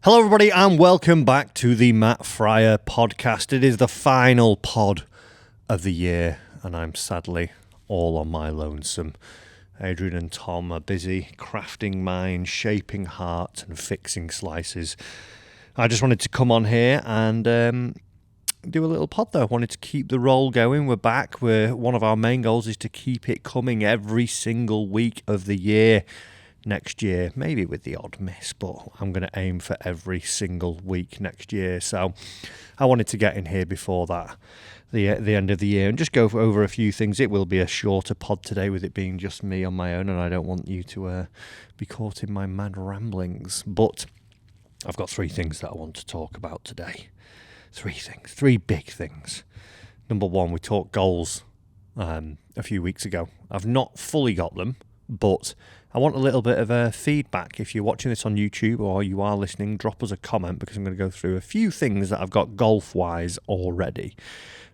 Hello, everybody, and welcome back to the Matt Fryer podcast. It is the final pod of the year, and I'm sadly all on my lonesome. Adrian and Tom are busy crafting mine, shaping heart, and fixing slices. I just wanted to come on here and do a little pod, though. I wanted to keep the roll going. We're back. One of our main goals is to keep it coming every single week of the year. Next year, maybe with the odd miss, but I'm going to aim for every single week next year. So I wanted to get in here before that, the end of the year, and just go over a few things. It will be a shorter pod today with it being just me on my own, and I don't want you to be caught in my mad ramblings. But I've got three things that I want to talk about today. Three big things. Number one, we talked goals a few weeks ago. I've not fully got them, but I want a little bit of feedback. If you're watching this on YouTube or you are listening, drop us a comment because I'm going to go through a few things that I've got golf-wise already.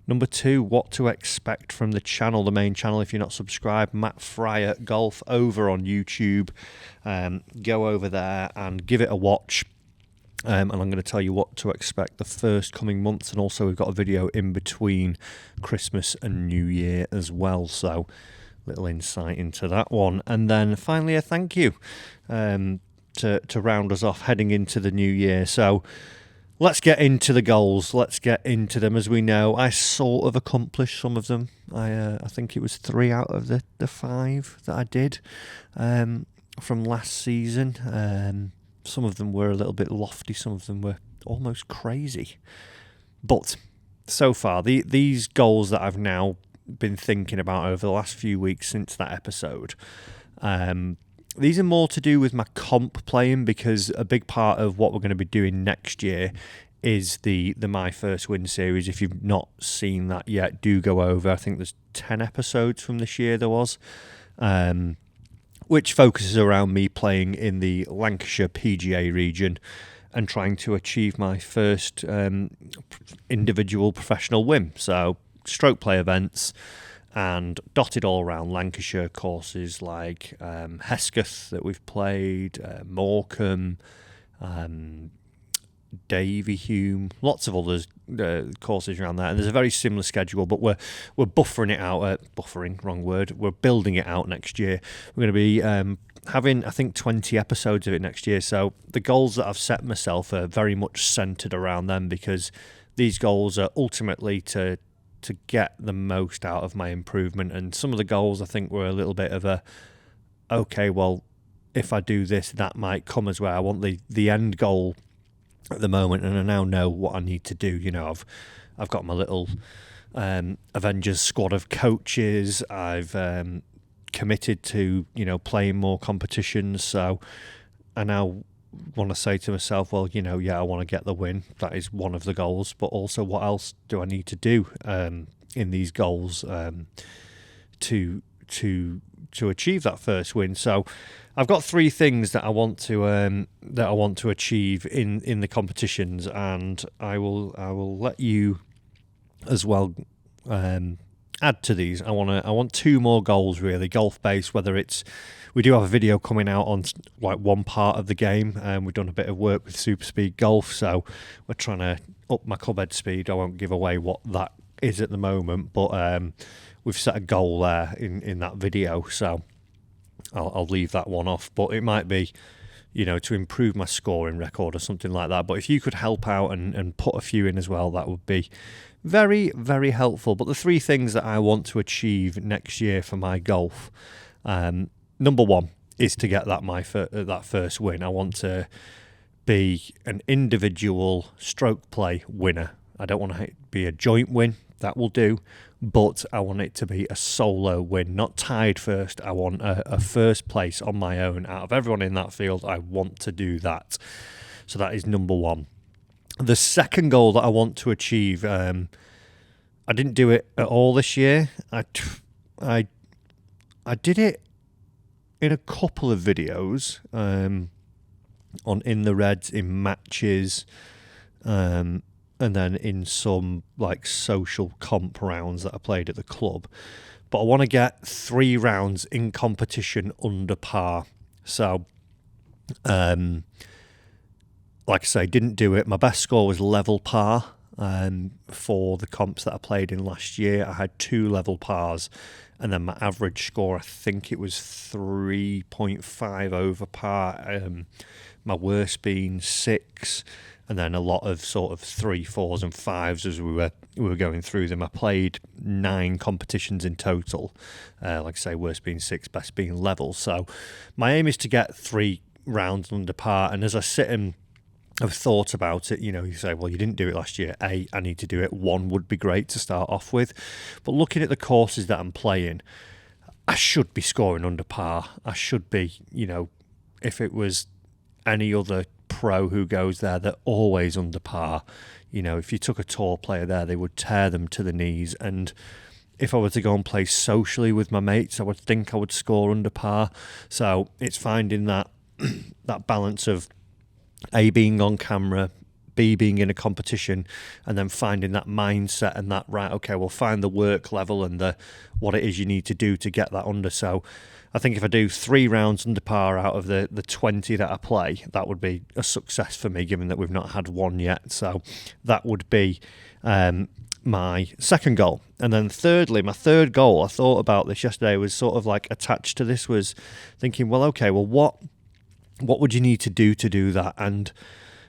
Number two, what to expect from the channel, the main channel. If you're not subscribed, Matt Fryer Golf over on YouTube. Go over there and give it a watch. And I'm going to tell you what to expect the first coming months. And also we've got a video in between Christmas and New Year as well. So little insight into that one. And then finally a thank you to round us off heading into the new year. So let's get into the goals. Let's get into them. As we know, I sort of accomplished some of them. I think it was 3 out of the 5 that I did from last season. Some of them were a little bit lofty. Some of them were almost crazy. But so far, these goals that I've now been thinking about over the last few weeks since that episode, these are more to do with my comp playing, because a big part of what we're going to be doing next year is the My First Win series. If you've not seen that yet, do go over. I think there's 10 episodes from this year there was, which focuses around me playing in the Lancashire PGA region and trying to achieve my first individual professional win. So stroke play events and dotted all around Lancashire courses like Hesketh that we've played, Morecambe, Davyhulme, lots of others courses around there. And there's a very similar schedule, but we're buffering it out. Buffering, wrong word. We're building it out next year. We're going to be having, I think, 20 episodes of it next year. So the goals that I've set myself are very much centred around them, because these goals are ultimately to get the most out of my improvement. And some of the goals I think were a little bit of okay, well, if I do this, that might come as well. I want the end goal at the moment, and I now know what I need to do. You know, I've got my little Avengers squad of coaches. I've committed to, playing more competitions. So I now want to say to myself, well, I want to get the win. That is one of the goals, but also what else do I need to do in these goals to achieve that first win? So I've got 3 things that I want to achieve in the competitions, and I will let you as well add to these. I want 2 more goals, really, golf based. Whether it's, we do have a video coming out on like one part of the game, and we've done a bit of work with Super Speed Golf, so we're trying to up my clubhead speed. I won't give away what that is at the moment, but we've set a goal there in that video, so I'll leave that one off. But it might be, to improve my scoring record or something like that. But if you could help out and put a few in as well, that would be very, very helpful. But the 3 things that I want to achieve next year for my golf, number 1 is to get that first win. I want to be an individual stroke play winner. I don't want to be a joint win. That will do. But I want it to be a solo win, not tied first. I want a first place on my own. Out of everyone in that field, I want to do that. So that is number 1. The second goal that I want to achieve, I didn't do it at all this year. I did it in a couple of videos on In the Reds, in matches, and then in some like social comp rounds that I played at the club. But I want to get 3 rounds in competition under par. So like I say, didn't do it. My best score was level par. For the comps that I played in last year, I had 2 level pars, and then my average score, I think it was 3.5 over par. My worst being 6, and then a lot of sort of 3, 4s and 5s as we were going through them. I played 9 competitions in total. Like I say, worst being 6, best being level. So my aim is to get 3 rounds under par, and as I sit and I've thought about it, you say, well, you didn't do it last year. I need to do it. 1 would be great to start off with. But looking at the courses that I'm playing, I should be scoring under par. I should be, if it was any other pro who goes there, they're always under par. If you took a tour player there, they would tear them to the knees. And if I were to go and play socially with my mates, I would think I would score under par. So it's finding that balance of A, being on camera, B, being in a competition, and then finding that mindset and that, right, okay, we'll find the work level and what it is you need to do to get that under. So I think if I do 3 rounds under par out of the 20 that I play, that would be a success for me, given that we've not had 1 yet. So that would be my second goal. And then thirdly, my third goal, I thought about this yesterday, was sort of like attached to this, was thinking, well, okay, well, what would you need to do that? And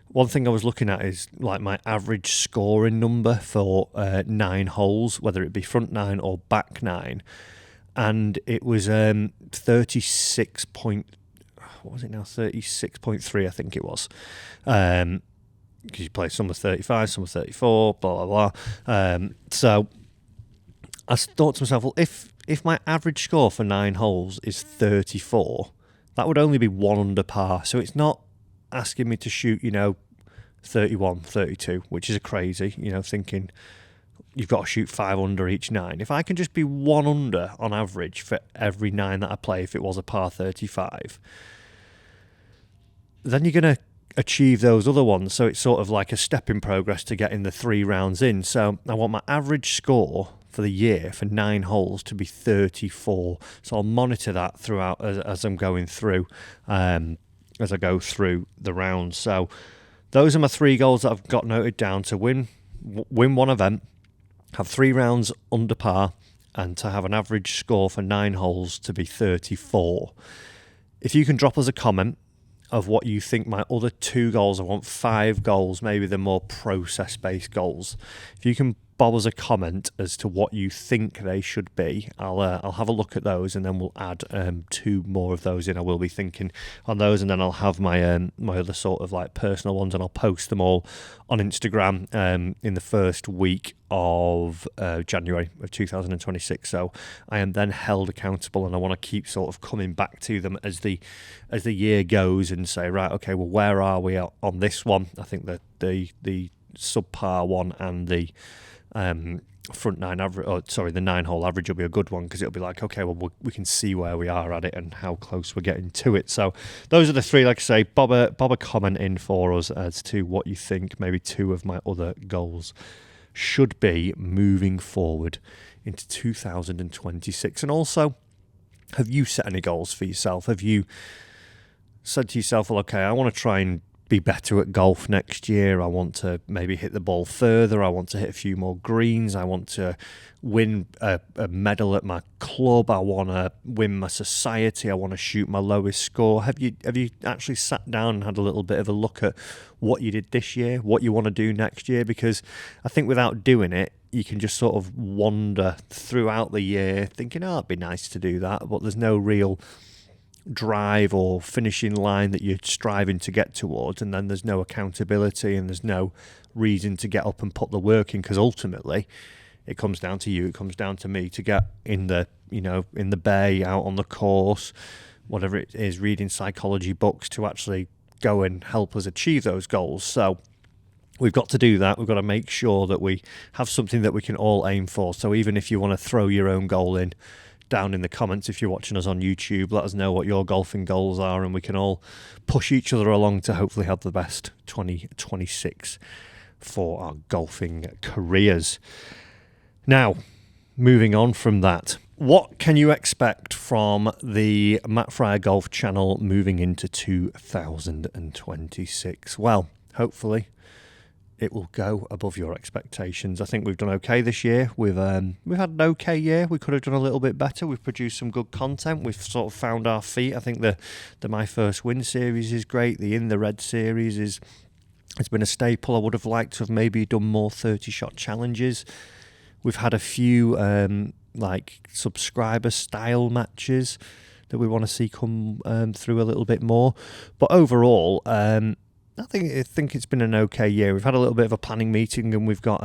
one thing I was looking at is like my average scoring number for 9 holes, whether it be front 9 or back 9. And it was 36 point, what was it now? 36.3, I think it was. Because you play some of 35, some of 34, blah, blah, blah. So I thought to myself, well, if my average score for 9 holes is 34, that would only be 1 under par. So it's not asking me to shoot, 31, 32, which is crazy, thinking you've got to shoot 5 under each 9. If I can just be 1 under on average for every 9 that I play, if it was a par 35, then you're going to achieve those other ones. So it's sort of like a step in progress to getting the 3 rounds in. So I want my average score for the year for 9 holes to be 34. So I'll monitor that throughout as I'm going through, as I go through the rounds. So those are my 3 goals that I've got noted down: to win 1 event, have 3 rounds under par, and to have an average score for 9 holes to be 34. If you can drop us a comment of what you think my other 2 goals, I want 5 goals, maybe the more process-based goals. If you can bob us a comment as to what you think they should be, I'll have a look at those, and then we'll add 2 more of those in. I will be thinking on those, and then I'll have my my other sort of like personal ones, and I'll post them all on Instagram in the first week of January of 2026. So I am then held accountable, and I want to keep sort of coming back to them as the year goes and say, right, okay, well, where are we on this one? I think that the subpar one and the front 9 average, the 9 hole average will be a good one, because it'll be like, okay, well, we can see where we are at it and how close we're getting to it. So those are the 3. Like I say, bob a comment in for us as to what you think maybe 2 of my other goals should be moving forward into 2026. And also, have you set any goals for yourself? Have you said to yourself, well, okay, I want to try and be better at golf next year. I want to maybe hit the ball further. I want to hit a few more greens. I want to win a medal at my club. I want to win my society. I want to shoot my lowest score. Have you actually sat down and had a little bit of a look at what you did this year, what you want to do next year? Because I think without doing it, you can just sort of wander throughout the year thinking, oh, it'd be nice to do that, but there's no real drive or finishing line that you're striving to get towards, and then there's no accountability and there's no reason to get up and put the work in, because ultimately it comes down to you, it comes down to me to get in the bay, out on the course, whatever it is, reading psychology books to actually go and help us achieve those goals. So we've got to do that. We've got to make sure that we have something that we can all aim for. So even if you want to throw your own goal in, down in the comments, if you're watching us on YouTube, let us know what your golfing goals are, and we can all push each other along to hopefully have the best 2026 for our golfing careers. Now, moving on from that, what can you expect from the Matt Fryer Golf channel moving into 2026? Well, hopefully it will go above your expectations. I think we've done okay this year. We've had an okay year. We could have done a little bit better. We've produced some good content. We've sort of found our feet. I think the My First Win series is great. The In the Red series it's been a staple. I would have liked to have maybe done more 30-shot challenges. We've had a few like subscriber style matches that we want to see come through a little bit more. But overall, I think it's been an okay year. We've had a little bit of a planning meeting, and we've got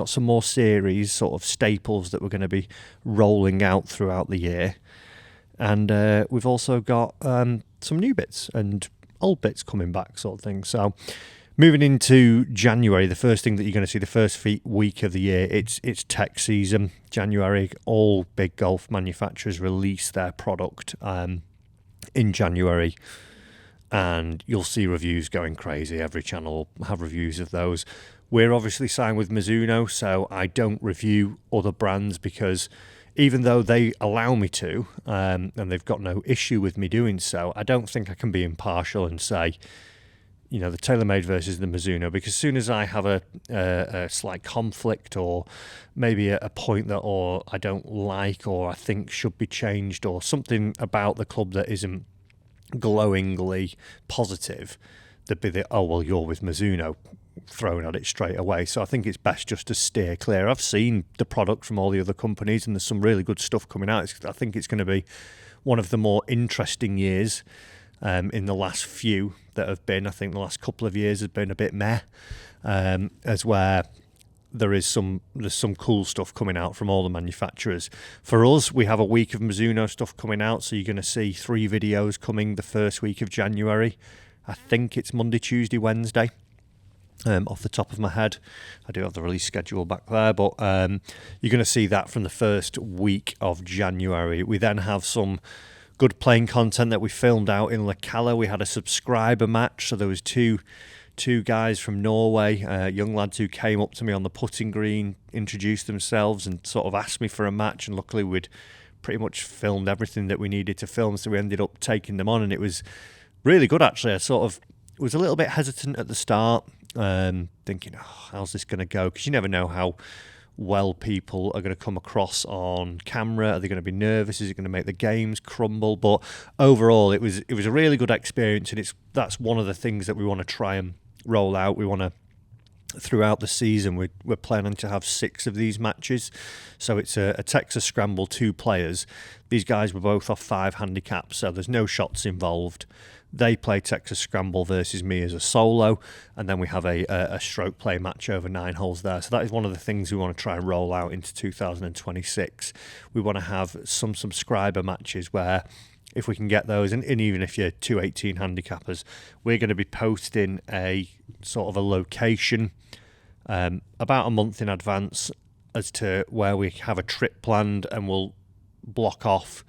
some more series, sort of staples that we're going to be rolling out throughout the year. And we've also got some new bits and old bits coming back, sort of thing. So moving into January, the first thing that you're going to see, the first week of the year, it's tech season. January, all big golf manufacturers release their product in January. And you'll see reviews going crazy. Every channel will have reviews of those. We're obviously signed with Mizuno, so I don't review other brands because even though they allow me to, and they've got no issue with me doing so, I don't think I can be impartial and say, the TaylorMade versus the Mizuno, because as soon as I have a slight conflict or maybe a point that or I don't like or I think should be changed or something about the club that isn't glowingly positive, there'd be you're with Mizuno thrown at it straight away. So I think it's best just to steer clear. I've seen the product from all the other companies and there's some really good stuff coming out. I think it's going to be one of the more interesting years in the last few that have been. I think the last couple of years have been a bit meh, as where there's some cool stuff coming out from all the manufacturers. For us, we have a week of Mizuno stuff coming out, so you're going to see 3 videos coming the first week of January. I think it's Monday, Tuesday, Wednesday, off the top of my head. I do have the release schedule back there, but you're going to see that from the first week of January. We then have some good playing content that we filmed out in La Cala. We had a subscriber match, so there was two guys from Norway, young lads who came up to me on the putting green, introduced themselves and sort of asked me for a match, and luckily we'd pretty much filmed everything that we needed to film, so we ended up taking them on, and it was really good actually. I sort of was a little bit hesitant at the start, thinking, how's this going to go? Because you never know how well people are going to come across on camera. Are they going to be nervous? Is it going to make the games crumble? But overall, it was a really good experience, and that's one of the things that we want to try and roll out. We want to, throughout the season, we're planning to have 6 of these matches. So it's a Texas Scramble, 2 players. These guys were both off 5 handicaps, so there's no shots involved. They play Texas Scramble versus me as a solo, and then we have a stroke play match over 9 holes there. So that is one of the things we want to try and roll out into 2026. We want to have some subscriber matches where, if we can get those, and even if you're 218 handicappers, we're going to be posting a sort of a location about a month in advance as to where we have a trip planned, and we'll block off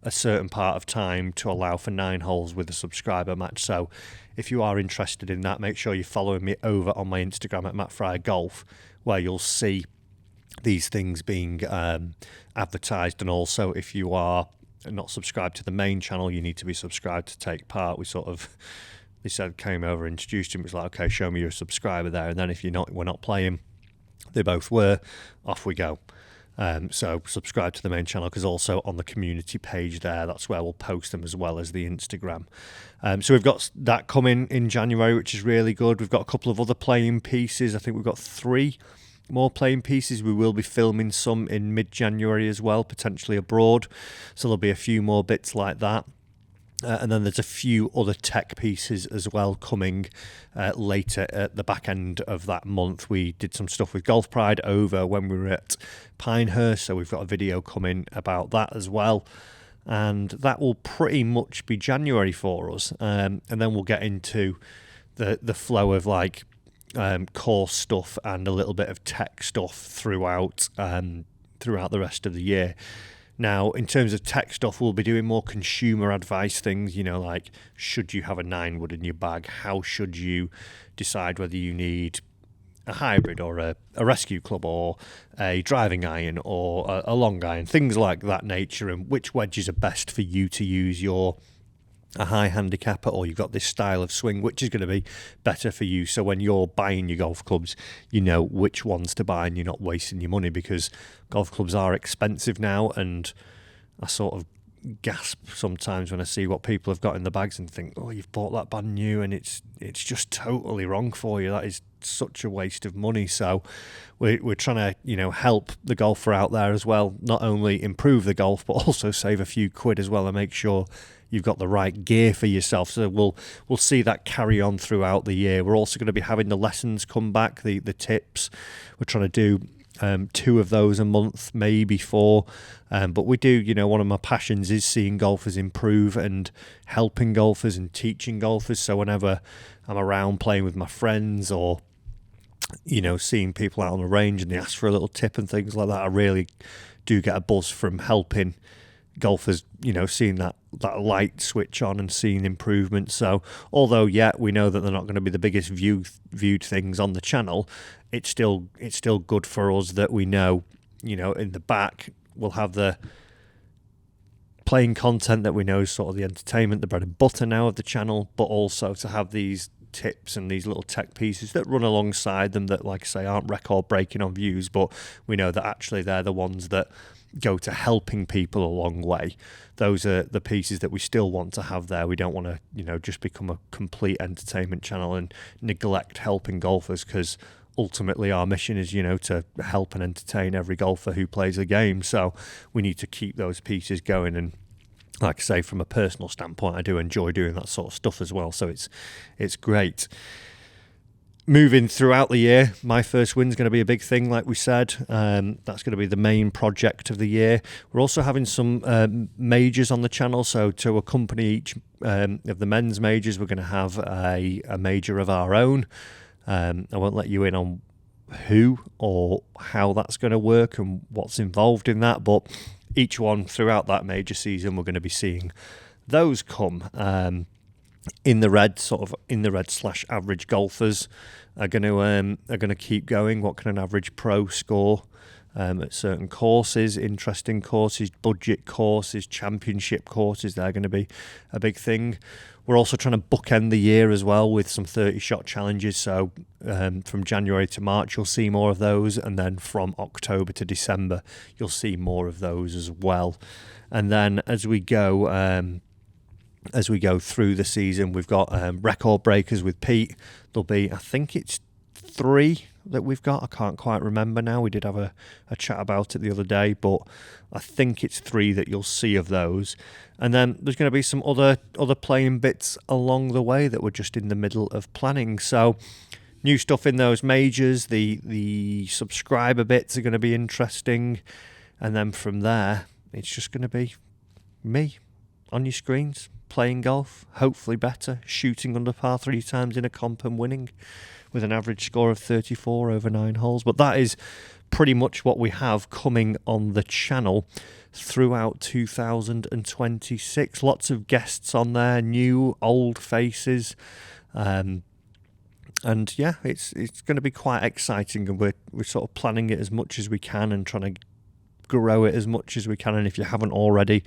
a certain part of time to allow for 9 holes with a subscriber match. So if you are interested in that, make sure you're following me over on my Instagram at Matt Fryer Golf, where you'll see these things being advertised. And also, if you are not subscribed to the main channel, you need to be subscribed to take part. They said, came over, introduced him, it was like, okay, show me you're a subscriber there. And then if we're not playing, they both were, off we go. So subscribe to the main channel, because also on the community page there, that's where we'll post them, as well as the Instagram. So we've got that coming in January, which is really good. We've got a couple of other playing pieces. I think we've got 3 more playing pieces. We will be filming some in mid-January as well, potentially abroad. So there'll be a few more bits like that. And then there's a few other tech pieces as well coming later at the back end of that month. We did some stuff with Golf Pride over when we were at Pinehurst, so we've got a video coming about that as well. And that will pretty much be January for us. And then we'll get into the flow of like course stuff and a little bit of tech stuff throughout the rest of the year. Now, in terms of tech stuff, we'll be doing more consumer advice things, like, should you have a 9-wood in your bag? How should you decide whether you need a hybrid or a rescue club or a driving iron or a long iron, things like that nature, and which wedges are best for you to use your a high handicapper, or you've got this style of swing, which is going to be better for you. So when you're buying your golf clubs, you know which ones to buy and you're not wasting your money, because golf clubs are expensive now, and I sort of gasp sometimes when I see what people have got in the bags and think, oh, you've bought that brand new and it's just totally wrong for you. That is such a waste of money. So we're trying to, help the golfer out there as well, not only improve the golf, but also save a few quid as well, and make sure you've got the right gear for yourself. So we'll see that carry on throughout the year. We're also going to be having the lessons come back, the tips. We're trying to do 2 of those a month, maybe 4. But we do, one of my passions is seeing golfers improve and helping golfers and teaching golfers. So whenever I'm around playing with my friends, or seeing people out on the range and they ask for a little tip and things like that, I really do get a buzz from helping golfers, seeing that light switch on and seeing improvement. So although we know that they're not going to be the biggest viewed things on the channel, it's still good for us that we know, in the back we'll have the playing content that we know is sort of the entertainment, the bread and butter now of the channel, but also to have these tips and these little tech pieces that run alongside them that, like I say, aren't record breaking on views, but we know that actually they're the ones that go to helping people a long way. Those are the pieces that we still want to have there. We don't want to, just become a complete entertainment channel and neglect helping golfers, because ultimately our mission is, to help and entertain every golfer who plays the game. So we need to keep those pieces going. And like I say, from a personal standpoint, I do enjoy doing that sort of stuff as well. So it's great. Moving throughout the year, my first win is going to be a big thing, like we said. That's going to be the main project of the year. We're also having some majors on the channel. So to accompany each of the men's majors, we're going to have a major of our own. I won't let you in on who or how that's going to work and what's involved in that, but each one throughout that major season, we're going to be seeing those come. In the red / average golfers are going to keep going. What can an average pro score at certain courses, interesting courses, budget courses, championship courses? They're going to be a big thing. We're also trying to bookend the year as well with some 30-shot challenges. So from January to March, you'll see more of those, and then from October to December, you'll see more of those as well. And then as we go through the season, we've got record breakers with Pete. There'll be, I think it's 3 that we've got. I can't quite remember now. We did have a chat about it the other day, but I think it's 3 that you'll see of those. And then there's going to be some other playing bits along the way that we're just in the middle of planning. So new stuff in those majors. The subscriber bits are going to be interesting. And then from there, it's just going to be me on your screens, playing golf, hopefully better, shooting under par 3 times in a comp and winning with an average score of 34 over 9 holes. But that is pretty much what we have coming on the channel throughout 2026. Lots of guests on there, new, old faces. And yeah, it's going to be quite exciting, and we're sort of planning it as much as we can and trying to grow it as much as we can. And if you haven't already,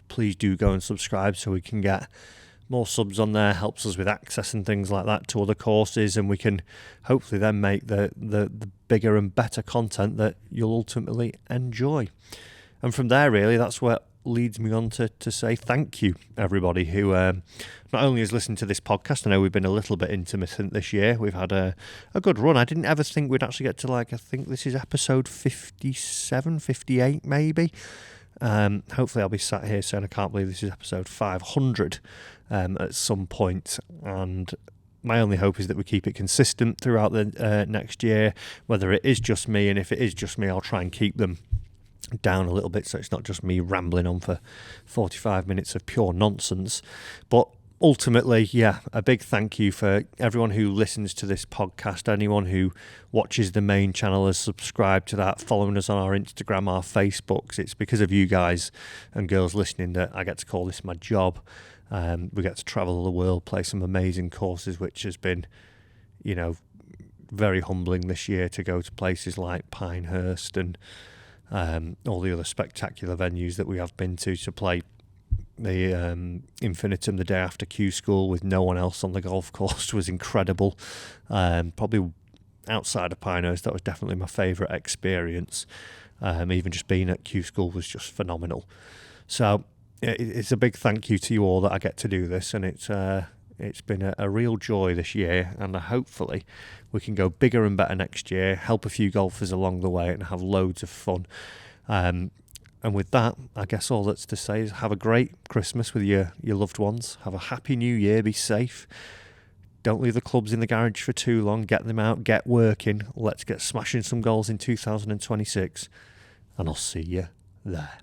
please do go and subscribe so we can get more subs on there. Helps us with access and things like that to other courses, and we can hopefully then make the bigger and better content that you'll ultimately enjoy. And from there, really, that's what leads me on to say thank you, everybody who not only has listened to this podcast. I know we've been a little bit intermittent this year. We've had a good run. I didn't ever think we'd actually get to, I think this is episode 57, 58 maybe. Hopefully I'll be sat here saying I can't believe this is episode 500 at some point. And my only hope is that we keep it consistent throughout the next year, whether it is just me. And if it is just me, I'll try and keep them down a little bit so it's not just me rambling on for 45 minutes of pure nonsense. But ultimately, a big thank you for everyone who listens to this podcast, anyone who watches the main channel, has subscribed to that, following us on our Instagram, our Facebooks. It's because of you guys and girls listening that I get to call this my job. We get to travel the world, play some amazing courses, which has been, very humbling this year, to go to places like Pinehurst and all the other spectacular venues that we have been to play Infinitum the day after Q School with no one else on the golf course was incredible. Probably outside of Pinehurst, that was definitely my favourite experience. Even just being at Q School was just phenomenal. So it's a big thank you to you all that I get to do this, and it's been a real joy this year, and hopefully we can go bigger and better next year, help a few golfers along the way, and have loads of fun. And with that, I guess all that's to say is have a great Christmas with your loved ones. Have a happy new year. Be safe. Don't leave the clubs in the garage for too long. Get them out. Get working. Let's get smashing some goals in 2026. And I'll see you there.